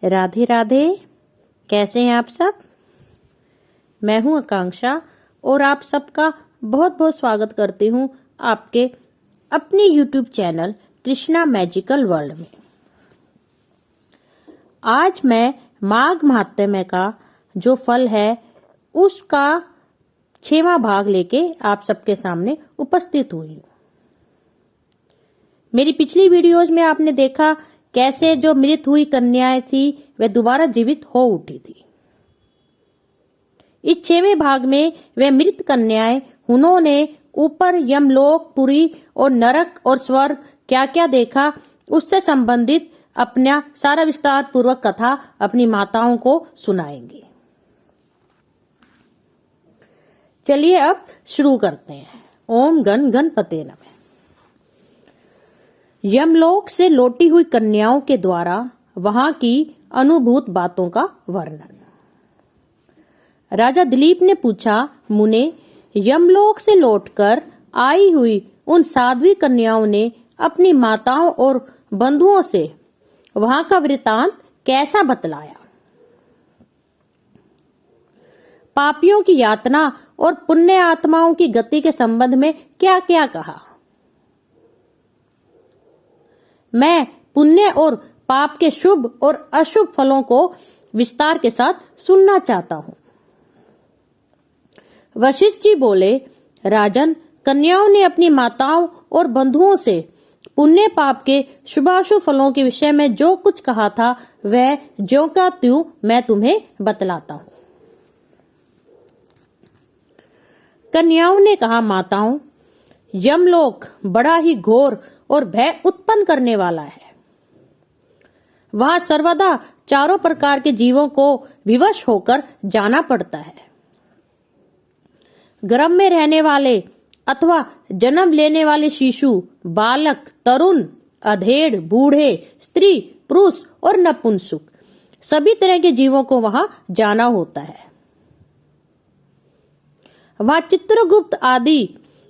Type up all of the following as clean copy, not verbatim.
राधे राधे। कैसे हैं आप सब? मैं हूं आकांक्षा और आप सबका बहुत बहुत स्वागत करती हूं आपके अपने YouTube channel Krishna magical world में। आज मैं माघ महात्म्य का जो फल है उसका 6वां भाग लेके आप सबके सामने उपस्थित हुई हूं। मेरी पिछली वीडियोज में आपने देखा कैसे जो मृत हुई कन्याएं थी वे दोबारा जीवित हो उठी थी। इस 6वें भाग में वे मृत कन्याएं उन्होंने ऊपर यमलोक, पुरी और नरक और स्वर्ग क्या क्या देखा उससे संबंधित अपना सारा विस्तार पूर्वक कथा अपनी माताओं को सुनाएंगी। चलिए अब शुरू करते हैं। ओम गण गणपते नमः। यमलोक से लौटी हुई कन्याओं के द्वारा वहां की अनुभूत बातों का वर्णन। राजा दिलीप ने पूछा, मुने, यमलोक से लौटकर आई हुई उन साध्वी कन्याओं ने अपनी माताओं और बंधुओं से वहां का वृतांत कैसा बतलाया? पापियों की यातना और पुण्य आत्माओं की गति के संबंध में क्या क्या कहा? मैं पुण्य और पाप के शुभ और अशुभ फलों को विस्तार के साथ सुनना चाहता हूं। वशिष्ठ जी बोले, राजन, कन्याओं ने अपनी माताओं और बंधुओं से पुण्य पाप के शुभाशुभ फलों के विषय में जो कुछ कहा था वह ज्यों का त्यों मैं तुम्हें बतलाता हूं। कन्याओं ने कहा, माताओं, यमलोक बड़ा ही घोर और भय उत्पन्न करने वाला है। वहां सर्वदा चारों प्रकार के जीवों को विवश होकर जाना पड़ता है। गर्भ में रहने वाले अथवा जन्म लेने वाले शिशु, बालक, तरुण, अधेड़, बूढ़े, स्त्री, पुरुष और नपुंसक सभी तरह के जीवों को वहां जाना होता है। वहां चित्रगुप्त आदि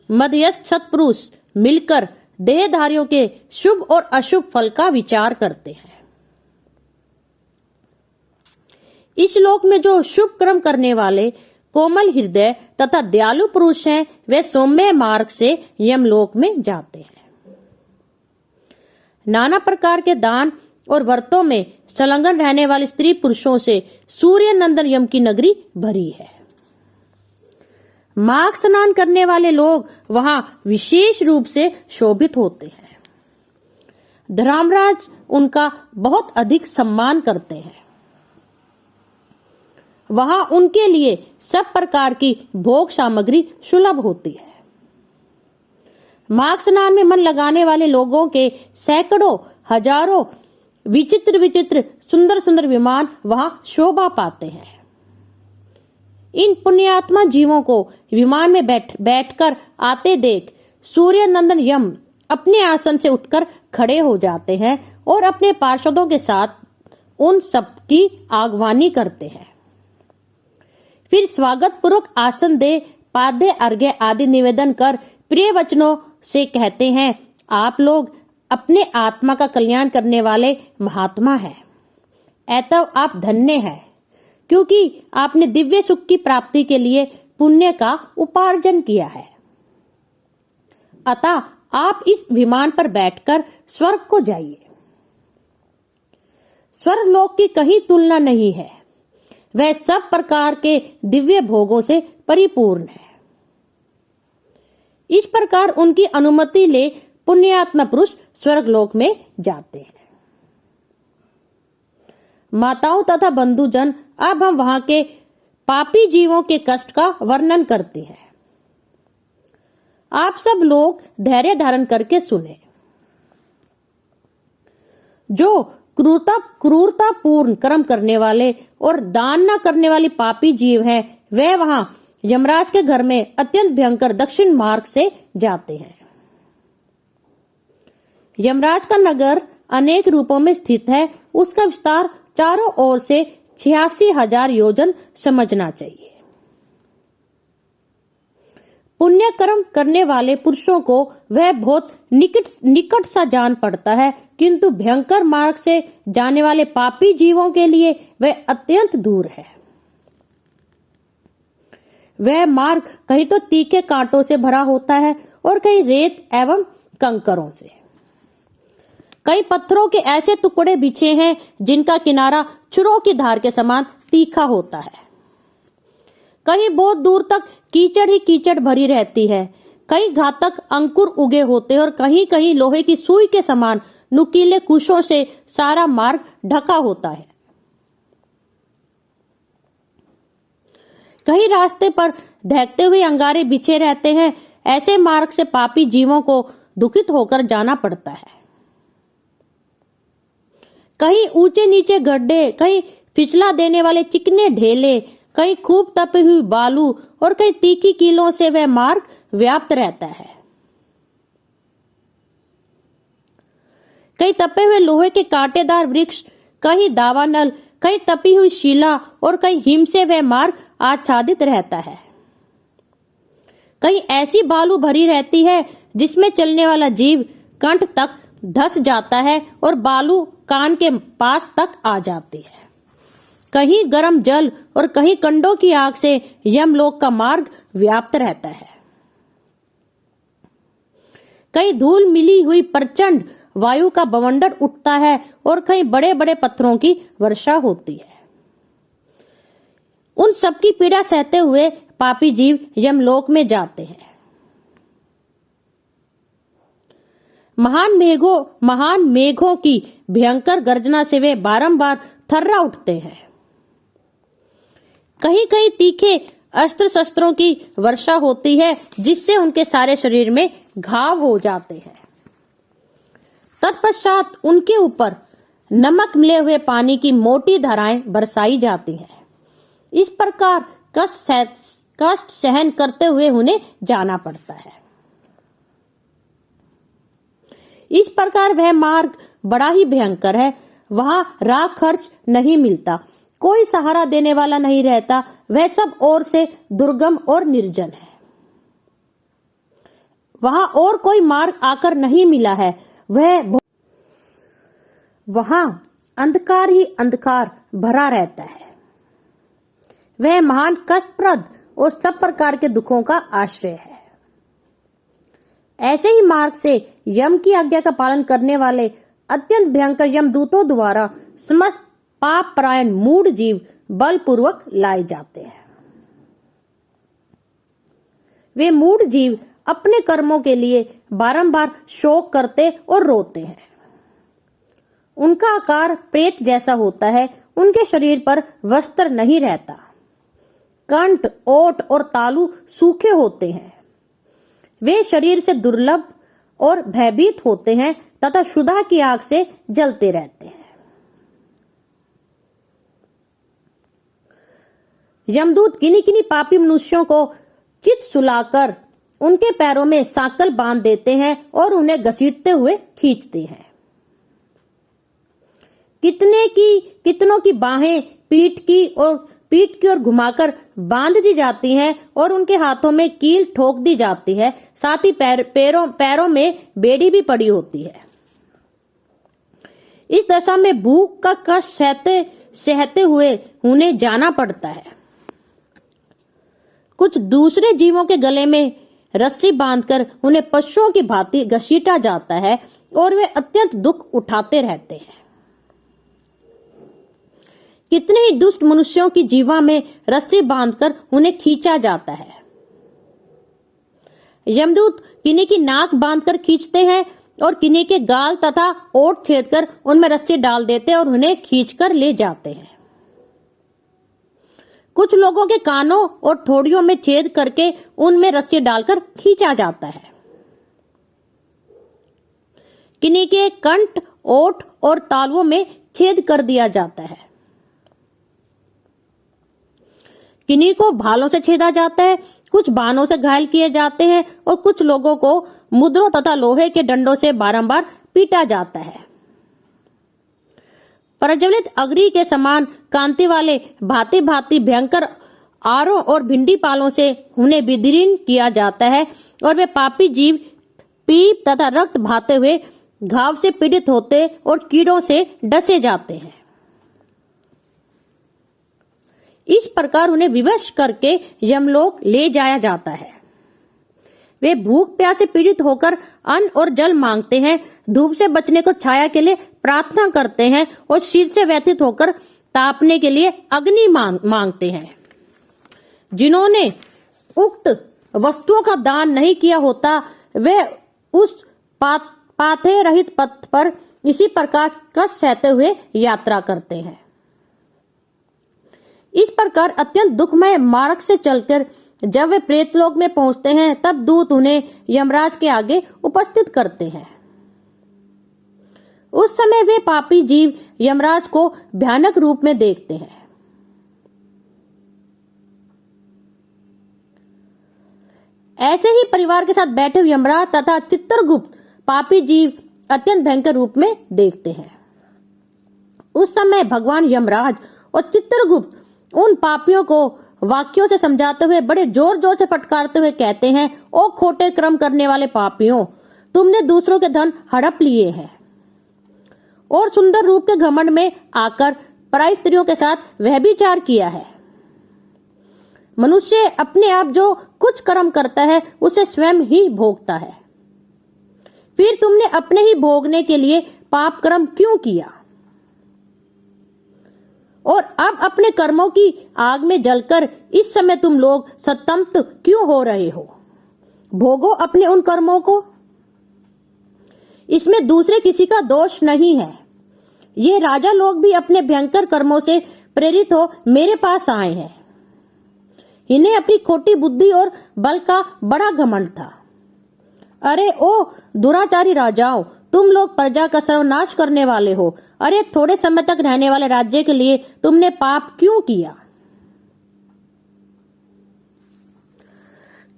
मध्यस्थ सत्पुरुष मिलकर देहधारियों के शुभ और अशुभ फल का विचार करते हैं। इस लोक में जो शुभ कर्म करने वाले कोमल हृदय तथा दयालु पुरुष हैं वे सौम्य मार्ग से यमलोक में जाते हैं। नाना प्रकार के दान और व्रतों में संलग्न रहने वाले स्त्री पुरुषों से सूर्य नंदन यम की नगरी भरी है। माघ स्नान करने वाले लोग वहां विशेष रूप से शोभित होते हैं। धर्मराज उनका बहुत अधिक सम्मान करते हैं। वहां उनके लिए सब प्रकार की भोग सामग्री सुलभ होती है। माघ स्नान में मन लगाने वाले लोगों के सैकड़ों हजारों विचित्र विचित्र सुंदर सुंदर विमान वहां शोभा पाते हैं। इन पुण्यात्मा जीवों को विमान में बैठकर आते देख सूर्य नंदन यम अपने आसन से उठकर खड़े हो जाते हैं और अपने पार्षदों के साथ उन सबकी आगवानी करते हैं। फिर स्वागत पूर्वक आसन दे, पाद्य अर्घ्य आदि निवेदन कर प्रिय वचनों से कहते हैं, आप लोग अपने आत्मा का कल्याण करने वाले महात्मा हैं। अतः आप धन्य हैं क्योंकि आपने दिव्य सुख की प्राप्ति के लिए पुण्य का उपार्जन किया है। अतः आप इस विमान पर बैठकर स्वर्ग को जाइए। स्वर्ग लोक की कहीं तुलना नहीं है। वह सब प्रकार के दिव्य भोगों से परिपूर्ण है। इस प्रकार उनकी अनुमति ले पुण्यात्मा पुरुष स्वर्ग लोक में जाते हैं। माताओं तथा बंधुजन, अब हम वहां के पापी जीवों के कष्ट का वर्णन करते हैं। आप सब लोग धैर्य धारण करके सुने। जो क्रूरतापूर्ण कर्म करने वाले और दान न करने वाले पापी जीव हैं, वे वहां यमराज के घर में अत्यंत भयंकर दक्षिण मार्ग से जाते हैं। यमराज का नगर अनेक रूपों में स्थित है। उसका विस्तार चारों ओर से 86,000 योजन समझना चाहिए। पुण्य कर्म करने वाले पुरुषों को वह बहुत निकट सा जान पड़ता है किंतु भयंकर मार्ग से जाने वाले पापी जीवों के लिए वह अत्यंत दूर है। वह मार्ग कहीं तो तीखे कांटों से भरा होता है और कहीं रेत एवं कंकरों से। कई पत्थरों के ऐसे टुकड़े बिछे हैं जिनका किनारा छुरों की धार के समान तीखा होता है। कहीं बहुत दूर तक कीचड़ ही कीचड़ भरी रहती है। कई घातक अंकुर उगे होते हैं और कहीं कहीं लोहे की सुई के समान नुकीले कुशों से सारा मार्ग ढका होता है। कहीं रास्ते पर दहकते हुए अंगारे बिछे रहते हैं। ऐसे मार्ग से पापी जीवों को दुखित होकर जाना पड़ता है। कहीं ऊंचे नीचे गड्ढे, कहीं फिसला देने वाले चिकने ढेले, कहीं खूब तपी हुई बालू और कहीं तीखी कीलों से वह मार्ग व्याप्त रहता है। कहीं तपे हुए लोहे के कांटेदार वृक्ष, कहीं दावानल, कहीं तपी हुई शिला और कहीं हिम से वह मार्ग आच्छादित रहता है। कहीं ऐसी बालू भरी रहती है जिसमें चलने वाला जीव कंठ तक धंस जाता है और बालू कान के पास तक आ जाती है। कहीं गर्म जल और कहीं कंडों की आग से यमलोक का मार्ग व्याप्त रहता है। कहीं धूल मिली हुई प्रचंड वायु का बवंडर उठता है और कहीं बड़े बड़े पत्थरों की वर्षा होती है। उन सबकी पीड़ा सहते हुए पापी जीव यमलोक में जाते हैं। महान मेघों की भयंकर गर्जना से वे बारंबार थर्रा उठते हैं। कहीं कहीं तीखे अस्त्र शस्त्रों की वर्षा होती है जिससे उनके सारे शरीर में घाव हो जाते हैं। तत्पश्चात उनके ऊपर नमक मिले हुए पानी की मोटी धाराएं बरसाई जाती हैं। इस प्रकार कष्ट सहन करते हुए उन्हें जाना पड़ता है। इस प्रकार वह मार्ग बड़ा ही भयंकर है। वहां राह खर्च नहीं मिलता, कोई सहारा देने वाला नहीं रहता। वह सब ओर से दुर्गम और निर्जन है। वहां और कोई मार्ग आकर नहीं मिला है। वहां अंधकार ही अंधकार भरा रहता है। वह महान कष्टप्रद और सब प्रकार के दुखों का आश्रय है। ऐसे ही मार्ग से यम की आज्ञा का पालन करने वाले अत्यंत भयंकर यमदूतों द्वारा समस्त पाप परायण मूढ़ जीव बलपूर्वक लाए जाते हैं। वे मूढ़ जीव अपने कर्मों के लिए बारंबार शोक करते और रोते हैं। उनका आकार प्रेत जैसा होता है। उनके शरीर पर वस्त्र नहीं रहता। कंठ, ओठ और तालू सूखे होते हैं। वे शरीर से दुर्लभ और भयभीत होते हैं तथा क्षुधा की आग से जलते रहते हैं। यमदूत किन्हीं किन्हीं पापी मनुष्यों को चित सुलाकर उनके पैरों में सांकल बांध देते हैं और उन्हें घसीटते हुए खींचते हैं। कितनों की बाहें पीठ की ओर घुमाकर बांध दी जाती हैं और उनके हाथों में कील ठोक दी जाती है। साथ ही पैरों में बेड़ी भी पड़ी होती है। इस दशा में भूख का कष्ट सहते हुए उन्हें जाना पड़ता है। कुछ दूसरे जीवों के गले में रस्सी बांधकर उन्हें पशुओं की भांति घसीटा जाता है और वे अत्यंत दुख उठाते रहते हैं। कितने ही दुष्ट मनुष्यों की जीवा में रस्सी बांधकर उन्हें खींचा जाता है। यमदूत किन्हीं की नाक बांधकर खींचते हैं और किन्हीं के गाल तथा ओठ छेदकर उनमें रस्सी डाल देते हैं और उन्हें खींचकर ले जाते हैं। कुछ लोगों के कानों और ठोड़ियों में छेद करके उनमें रस्सी डालकर खींचा जाता है। किन्हीं के कंठ, ओठ और तालुओं में छेद कर दिया जाता है। किन्हीं को भालों से छेदा जाता है, कुछ बाणों से घायल किए जाते हैं और कुछ लोगों को मुद्रों तथा लोहे के डंडों से बारंबार पीटा जाता है। प्रज्वलित अग्नि के समान कांति वाले भांति भांति भयंकर आरों और भिंडी पालों से उन्हें विदीर्ण किया जाता है और वे पापी जीव पीप तथा रक्त बहाते हुए घाव से पीड़ित होते और कीड़ों से डसे जाते हैं। इस प्रकार उन्हें विवश करके यमलोक ले जाया जाता है। वे भूख प्यास से पीड़ित होकर अन्न और जल मांगते हैं, धूप से बचने को छाया के लिए प्रार्थना करते हैं और शीत से व्यथित होकर तापने के लिए अग्नि मांगते हैं। जिन्होंने उक्त वस्तुओं का दान नहीं किया होता वे उस पाथे रहित पथ पर इसी प्रकार कष्ट सहते हुए यात्रा करते हैं। इस प्रकार अत्यंत दुखमय मार्ग से चलकर जब वे प्रेतलोक में पहुंचते हैं तब दूत उन्हें यमराज के आगे उपस्थित करते हैं। उस समय वे पापी जीव यमराज को भयानक रूप में देखते हैं। ऐसे ही परिवार के साथ बैठे हुए यमराज तथा चित्रगुप्त पापी जीव अत्यंत भयंकर रूप में देखते हैं। उस समय भगवान यमराज और चित्रगुप्त उन पापियों को वाक्यों से समझाते हुए बड़े जोर जोर से फटकारते हुए कहते हैं, ओ खोटे कर्म करने वाले पापियों, तुमने दूसरों के धन हड़प लिए हैं और सुंदर रूप के घमंड में आकर पराई स्त्रियों के साथ व्यभिचार किया है। मनुष्य अपने आप जो कुछ कर्म करता है उसे स्वयं ही भोगता है। फिर तुमने अपने ही भोगने के लिए पाप कर्म क्यों किया और अब अपने कर्मों की आग में जलकर इस समय तुम लोग संतप्त क्यों हो रहे हो? भोगो अपने उन कर्मों को, इसमें दूसरे किसी का दोष नहीं है। ये राजा लोग भी अपने भयंकर कर्मों से प्रेरित हो मेरे पास आए हैं। इन्हें अपनी खोटी बुद्धि और बल का बड़ा घमंड था। अरे ओ दुराचारी राजाओं, तुम लोग प्रजा का सर्वनाश करने वाले हो। अरे थोड़े समय तक रहने वाले राज्य के लिए तुमने पाप क्यों किया?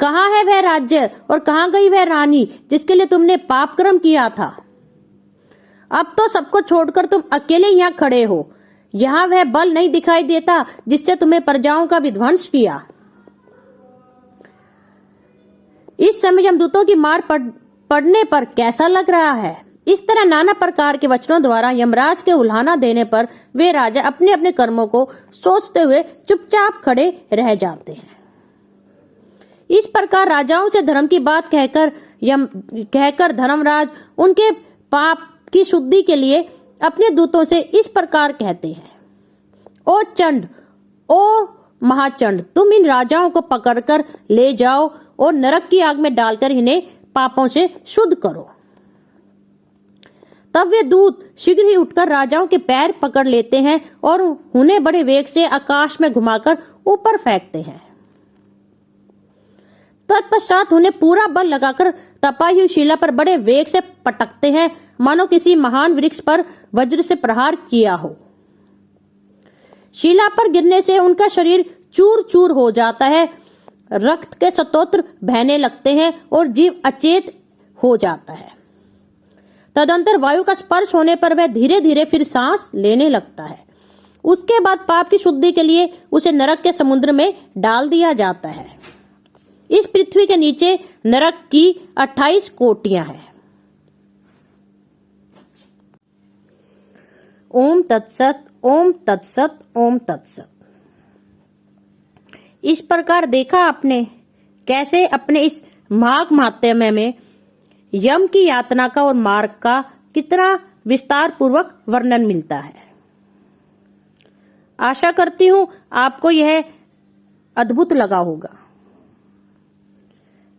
कहाँ है वह राज्य और कहाँ गई वह रानी जिसके लिए तुमने पाप कर्म किया था? अब तो सबको छोड़कर तुम अकेले यहाँ खड़े हो। यहाँ वह बल नहीं दिखाई देता जिससे तुम्हें प्रजाओं का विध्वंस किया। इस समय यमदूतों की मार पड़ने पर कैसा लग रहा है? इस तरह नाना प्रकार के वचनों द्वारा यमराज के उल्हाना देने पर वे राजा अपने अपने कर्मों को सोचते हुए चुपचाप खड़े रह जाते हैं। इस प्रकार राजाओं से धर्म की बात कहकर धर्मराज उनके पाप की शुद्धि के लिए अपने दूतों से इस प्रकार कहते हैं, ओ चंड, ओ महाचंड, तुम इन राजाओं को पकड़कर ले जाओ और नरक की आग में डालकर इन्हें पापों से शुद्ध करो। तब वे दूत शीघ्र ही उठकर राजाओं के पैर पकड़ लेते हैं और उन्हें बड़े वेग से आकाश में घुमाकर ऊपर फेंकते हैं। तत्पश्चात उन्हें पूरा बल लगाकर तपाई हुई शिला पर बड़े वेग से पटकते हैं, मानो किसी महान वृक्ष पर वज्र से प्रहार किया हो। शिला पर गिरने से उनका शरीर चूर चूर हो जाता है, रक्त के स्तोत्र बहने लगते हैं और जीव अचेत हो जाता है। तदंतर वायु का स्पर्श होने पर वह धीरे धीरे फिर सांस लेने लगता है। उसके बाद पाप की शुद्धि के लिए उसे नरक के समुद्र में डाल दिया जाता है। इस पृथ्वी के नीचे नरक की 28 कोटियां हैं। ओम तत्सत, ओम तत्सत, ओम तत्सत। इस प्रकार देखा आपने कैसे अपने इस माघ माहात्म्य में यम की यातना का और मार्ग का कितना विस्तार पूर्वक वर्णन मिलता है। आशा करती हूं आपको यह अद्भुत लगा होगा।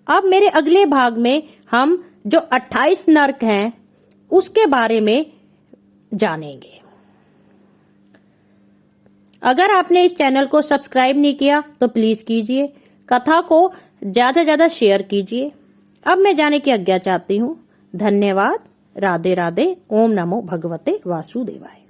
अब मेरे अगले भाग में हम जो 28 नरक हैं उसके बारे में जानेंगे। अगर आपने इस चैनल को सब्सक्राइब नहीं किया तो प्लीज कीजिए, कथा को ज्यादा से ज्यादा शेयर कीजिए। अब मैं जाने की आज्ञा चाहती हूँ। धन्यवाद। राधे राधे। ओम नमो भगवते वासुदेवाय।